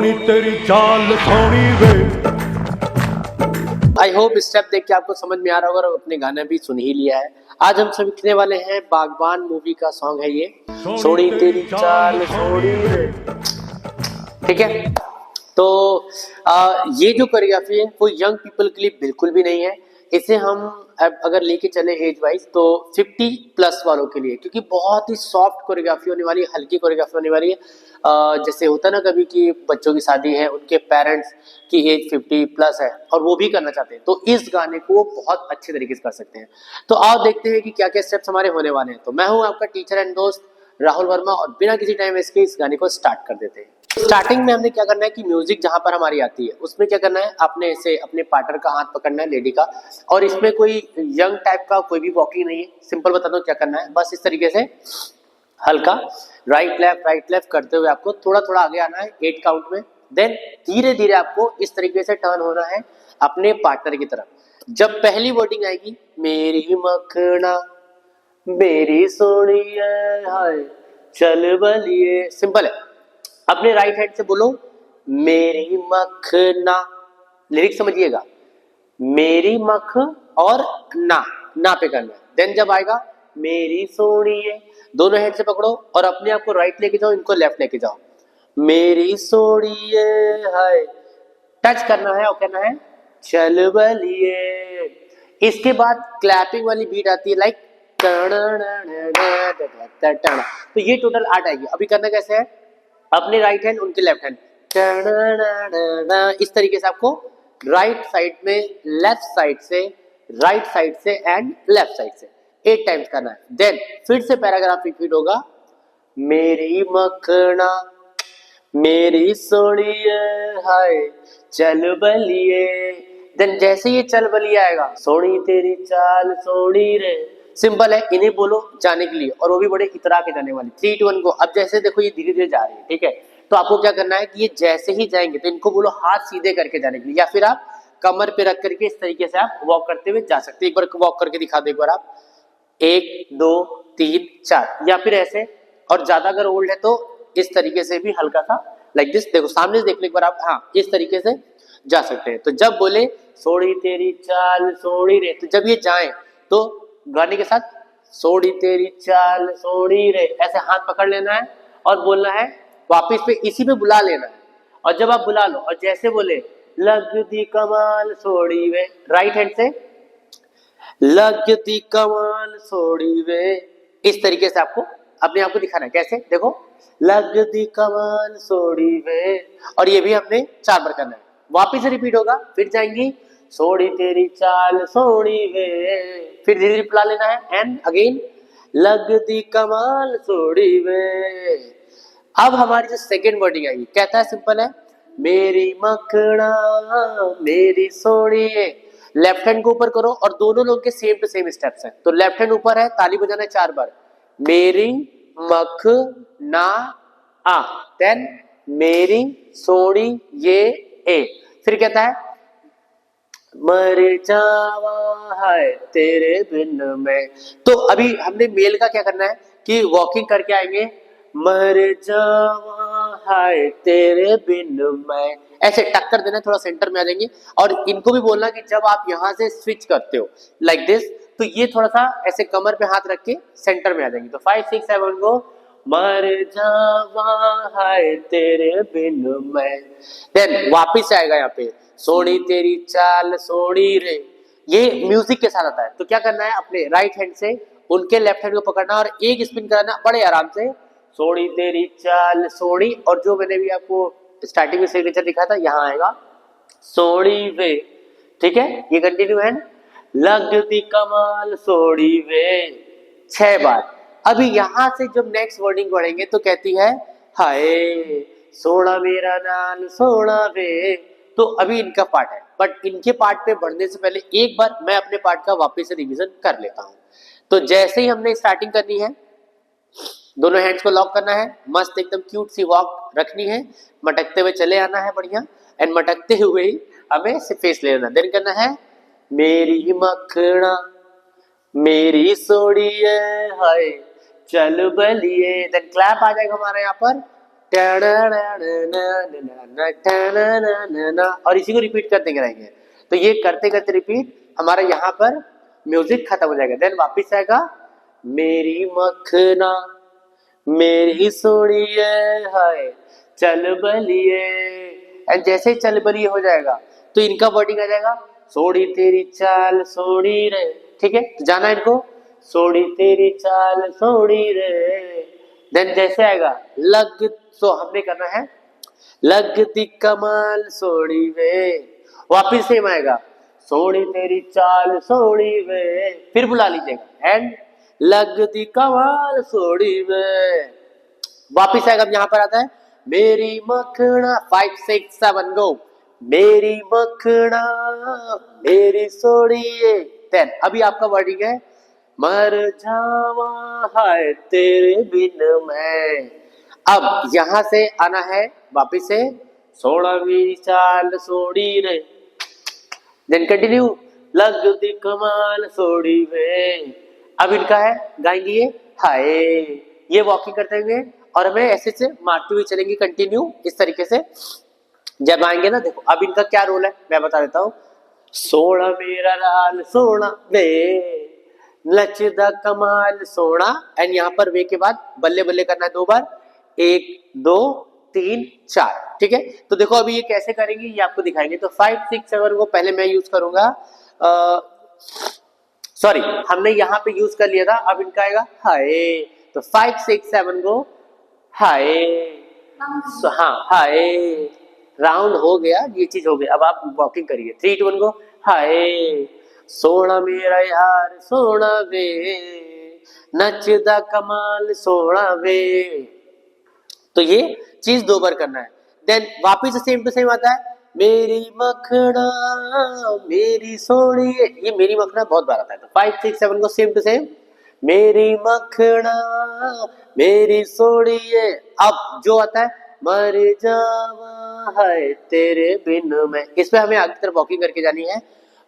सोनी तेरी चाल सोनी वे। I hope step देख के आपको समझ में आ रहा होगा और अपने गाना भी सुन ही लिया है। आज हम सीखने वाले हैं बागबान मूवी का सॉन्ग है ये, सोनी तेरी चाल सोनी रे। ठीक है, तो ये जो कोरियोग्राफी है वो यंग पीपल के लिए बिल्कुल भी नहीं है। इसे हम अगर लेके चले एज वाइज तो 50 प्लस वालों के लिए, क्योंकि बहुत ही सॉफ्ट कोरियोग्राफी होने वाली है, हल्की कोरियोग्राफी होने वाली है। जैसे होता है ना कभी कि बच्चों की शादी है, उनके पेरेंट्स की एज 50 प्लस है और वो भी करना चाहते हैं, तो इस गाने को बहुत अच्छे तरीके से कर सकते हैं। तो आओ देखते हैं कि क्या क्या स्टेप्स हमारे होने वाले हैं। तो मैं हूँ आपका टीचर एंड दोस्त राहुल वर्मा और बिना किसी टाइम वेस्ट के इस गाने को स्टार्ट कर देते हैं। स्टार्टिंग में हमने क्या करना है कि म्यूजिक जहां पर हमारी आती है उसमें क्या करना है, आपने ऐसे अपने पार्टनर का हाथ पकड़ना है, लेडी का, और इसमें कोई यंग टाइप का कोई भी वॉकिंग नहीं है। सिंपल बता दो क्या करना है, बस इस तरीके से हल्का राइट लेफ्ट करते हुए आपको थोड़ा थोड़ा आगे आना है 8 काउंट में। देन धीरे धीरे आपको इस तरीके से टर्न होना है अपने पार्टनर की तरफ। जब पहली वर्डिंग आएगी मेरी मखना मेरी सोनिया हाय चल बलिए, सिंपल है। अपने राइट हैंड से बोलो मेरी मखना, लिरिक्स समझिएगा, मेरी मख और ना पे करना है। देन जब आएगा मेरी सोनिए, दोनों हैंड से पकड़ो और अपने आप को राइट लेके जाओ, इनको लेफ्ट लेके जाओ, मेरी सोनिए हाय टच करना है और कहना है चल बलिए। इसके बाद क्लैपिंग वाली बीट आती है लाइक, तो ये टोटल 8 आएगी। अभी करना कैसे है, अपने राइट हैंड उनके लेफ्ट हैंड, इस तरीके से आपको राइट साइड में लेफ्ट साइड से, राइट साइड से एंड लेफ्ट साइड से 8 टाइम्स करना है। देन फिर से पैराग्राफ रिपीट होगा, मेरी मखना मेरी सोनिए हाय चल बलिए। देन जैसे ये चल बलिए आएगा, सोनी तेरी चाल सोनी रे। सिंपल है, इन्हें बोलो जाने के लिए और वो भी बड़े इतरा के जाने वाले 3 2 1 को। अब जैसे देखो ये धीरे धीरे जा रही है, ठीक है, तो आपको क्या करना है कि ये जैसे ही जाएंगे तो इनको बोलो हाथ सीधे करके जाने के लिए, या फिर आप कमर पे रख करके इस तरीके से आप वॉक करते हुए जा सकते हैं। एक बार वॉक करके दिखा दो, एक बार आप 1 2 3 4, या फिर ऐसे, और ज्यादा अगर ओल्ड है तो इस तरीके से भी हल्का सा लाइक दिस, देखो सामने से देख लो एक बार आप, हाँ इस तरीके से जा सकते हैं। तो जब बोले सोड़ी तेरी चाल सोड़ी रे, तो जब ये जाए तो गाने के साथ सोड़ी तेरी चाल सोड़ी रे ऐसे हाथ पकड़ लेना है और बोलना है वापिस पे, इसी पे बुला लेना है। और जब आप बुला लो और जैसे बोले लगती कमाल सोड़ी वे, राइट हैंड से लगती कमाल सोड़ी वे, इस तरीके से आपको अपने आप को दिखाना है। कैसे, देखो लगती कमाल सोड़ी वे, और ये भी हमने 4 बार करना है। वापिस रिपीट होगा, फिर जाएंगी सोड़ी तेरी चाल सोड़ी वे, फिर धीरे धीरे बुला लेना है एंड अगेन लगती कमाल सोड़ी वे। अब हमारी जो सेकेंड वर्डिंग आएगी, कहता है सिंपल है, मेरी मखना मेरी सोड़ी। लेफ्ट हैंड को ऊपर करो और दोनों लोग के सेम टू सेम स्टेप्स हैं। तो लेफ्ट हैंड ऊपर है, ताली बजाना है 4 बार, मेरी मख ना आ, देन मेरी सोड़ी ये ए। फिर कहता है मर जावा है तेरे बिन में। तो अभी हमने मेल का क्या करना है कि वॉकिंग करके आएंगे, मर जावा है तेरे बिन में, ऐसे टक्कर देना, थोड़ा सेंटर में आ जाएंगे। और इनको भी बोलना कि जब आप यहाँ से स्विच करते हो लाइक दिस, तो ये थोड़ा सा ऐसे कमर पे हाथ रख के सेंटर में आ जाएंगे। तो 5 6 7 को मर जावा है तेरे बिन में। देन वापिस आएगा यहाँ पे सोनी तेरी चाल सोनी रे, ये म्यूजिक के साथ आता है। तो क्या करना है, अपने राइट हैंड से उनके लेफ्ट हैंड को पकड़ना और एक स्पिन कराना बड़े आराम से, सोनी तेरी चाल सोनी, और जो मैंने भी आपको स्टार्टिंग में सिग्नेचर दिखा था यहाँ आएगा सोनी वे। ठीक है, ये कंटिन्यू है, लगती कमाल सोनी वे 6 बार। अभी यहां से जब नेक्स्ट वर्डिंग पढ़ेंगे तो कहती है हाय सोना मेरा नाल सोना वे। तो अभी इनका पार्ट है, बट इनके पार्ट पे बढ़ने से पहले एक बार मैं अपने पार्ट का वापस से रिवीजन कर लेता हूं। तो जैसे ही हमने स्टार्टिंग करनी है, दोनों हैंड्स को लॉक करना है, मस्त एकदम क्यूट सी वॉक रखनी है, मटकते हुए चले आना है बढ़िया, एंड मटकते हुए ही हमें फेस ले लेना। देन करना है मेरी मखना मेरी सोड़िए हाय चल बलिए। देन क्लैप आ जाएगा हमारे यहाँ पर, और इसी को रिपीट करते रहेंगे। तो ये करते करते रिपीट हमारा यहाँ पर म्यूजिक खत्म हो जाएगा। देन वापिस आएगा मेरी मखना मेरी सोनिए हाय चल बलिए। एंड जैसे ही चल बलिए हो जाएगा तो इनका वर्डिंग आ जाएगा सोड़ी तेरी चाल सोड़ी रे। ठीक है, तो जाना इनको सोड़ी तेरी चाल सोड़ी रे। देन जैसे आएगा लग, सो हमने करना है लगती कमाल सोड़ी वे। वापिस सेम आएगा सोड़ी तेरी चाल सोड़ी वे, फिर बुला लीजिएगा एंड लगती कमाल सोड़ी वे। वापिस आएगा, अब यहां पर आता है मेरी मखना 5 6 7 गो मेरी मखना मेरी सोड़िए। देन अभी आपका वर्डिंग है मर जावा हाय तेरे बिन मैं। अब यहां से आना है वापिस से सोड़ा मेरी चाल सोड़ी रे। देन कंटिन्यू लगती कमाल सोड़ी वे। अब इनका है गाएंगे ये हाय, ये वॉकिंग करते हुए और हमें ऐसे से मारते हुए चलेंगे कंटिन्यू इस तरीके से। जब आएंगे ना, देखो अब इनका क्या रोल है मैं बता देता हूँ। सोना मेरा लाल सोना वे लचदा कमाल सोना। एंड यहाँ पर वे के बाद बल्ले बल्ले करना है 2 बार, 1 2 3 4। ठीक है, तो देखो अभी ये कैसे करेंगे ये आपको दिखाएंगे। तो 5 6 7 को पहले मैं यूज करूंगा, सॉरी हमने यहाँ पे यूज कर लिया था। अब इनका आएगा हाय, तो 5 6 7 को हाय, हाँ हाय, राउंड हो गया, ये चीज हो गई। अब आप वॉकिंग करिए 3 2 1 को हाय सोना मेरा यार सोना वे नचदा कमाल सोना वे। तो ये चीज 2 बार करना है। देन वापिस सेम टू सेम आता है मेरी मखना मेरी सोनी। ये मेरी मखना बहुत बार आता है। तो 5 6 7 को सेम टू सेम मेरी मखना मेरी सोनी। अब जो आता है मर जावा है तेरे बिन मैं, इस पे हमें आगे तरफ वॉकिंग करके जानी है।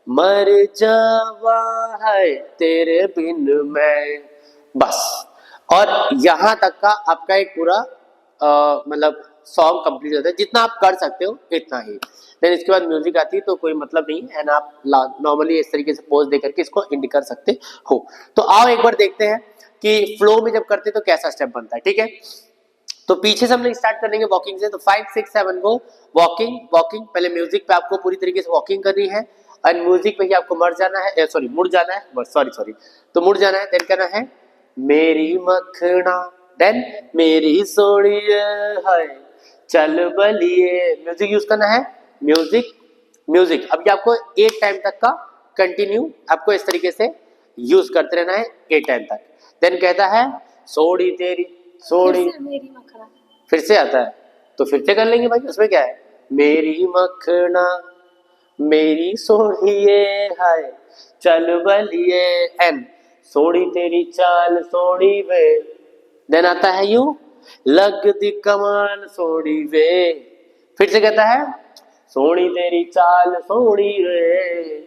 मर जावा है तेरे बिन मैं, बस। और यहाँ तक का आपका एक पूरा मतलब सॉन्ग कंप्लीट होता है। जितना आप कर सकते हो इतना ही। देन इसके बाद म्यूजिक आती है तो कोई मतलब नहीं है, आप नॉर्मली इस तरीके से पोज दे करके इसको एंड कर सकते हो। तो आओ एक बार देखते हैं कि फ्लो में जब करते तो कैसा स्टेप बनता है। ठीक है, तो पीछे से हम लोग स्टार्ट कर लेंगे वॉकिंग से। तो 5 6 7 को वॉकिंग वॉकिंग, पहले म्यूजिक पे आपको पूरी तरीके से वॉकिंग करनी है और म्यूजिक पे ही आपको मर जाना है, सॉरी मुड़ जाना है, सॉरी तो मुड़ जाना है। देन करना है मेरी मखना, देन मेरी सोनिए हाय चल बलिए। म्यूजिक यूज करना है, म्यूजिक म्यूजिक। अब ये आपको 8 टाइम तक का कंटिन्यू आपको इस तरीके से यूज करते रहना है 8 टाइम तक। देन कहता है सोड़ी तेरी सोड़ी, फिर से आता है तो फिर से कर लेंगे भाई, उसमें क्या है मेरी मखना मेरी सोड़िए हाय चल बलिए एन सोड़ी तेरी चाल सोड़ी वे। देन आता है यू लगती कमाल सोड़ी वे, फिर से कहता है सोड़ी तेरी चाल सोड़ी वे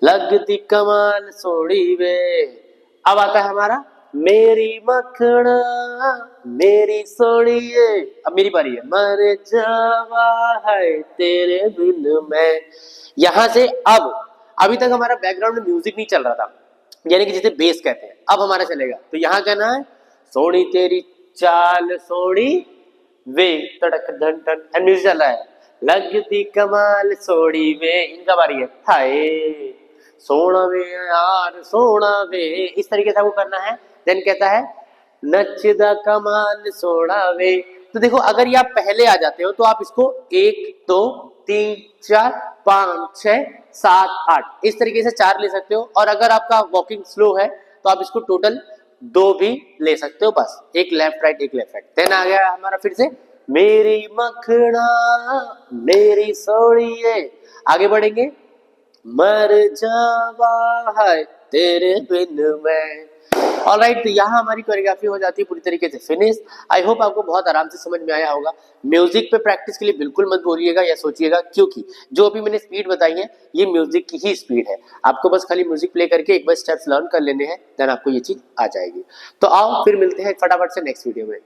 लगती कमाल सोड़ी वे। अब आता है हमारा मेरी मखना मेरी सोड़िए। अब मेरी बारी है मर जावा है तेरे बिन मैं। यहां से अब अभी तक हमारा बैकग्राउंड में म्यूजिक नहीं चल रहा था, यानी कि जिसे बेस कहते हैं, अब हमारा चलेगा। तो यहां कहना है सोड़ी तेरी चाल सोड़ी वे तड़क धन धन, एंड म्यूजिक चल रहा है लगती कमाल सोड़ी वे। इनका बारी है हाय सोना वे यार सोना वे, इस तरीके से आपको करना है। देन कहता है नचदा कमाल सोना वे। तो देखो अगर ये आप पहले आ जाते हो तो आप इसको 1 2 3 4 5 6 7 8 इस तरीके से 4 ले सकते हो। और अगर आपका वॉकिंग स्लो है तो आप इसको टोटल 2 भी ले सकते हो, बस एक लेफ्ट राइट एक लेफ्ट राइट। देन आ गया हमारा फिर से मेरी मखना मेरी सोड़िए। आगे बढ़ेंगे मर जावा है तेरे बिन मैं। ऑलराइट, तो यहाँ हमारी कोरियोग्राफी हो जाती है पूरी तरीके से फिनिश। आई होप आपको बहुत आराम से समझ में आया होगा। म्यूजिक पे प्रैक्टिस के लिए बिल्कुल मत बोलिएगा या सोचिएगा, क्योंकि जो अभी मैंने स्पीड बताई है ये म्यूजिक की ही स्पीड है। आपको बस खाली म्यूजिक प्ले करके एक बार स्टेप्स लर्न कर लेने हैं, देन आपको ये चीज आ जाएगी। तो आओ फिर मिलते हैं फटाफट से नेक्स्ट वीडियो में।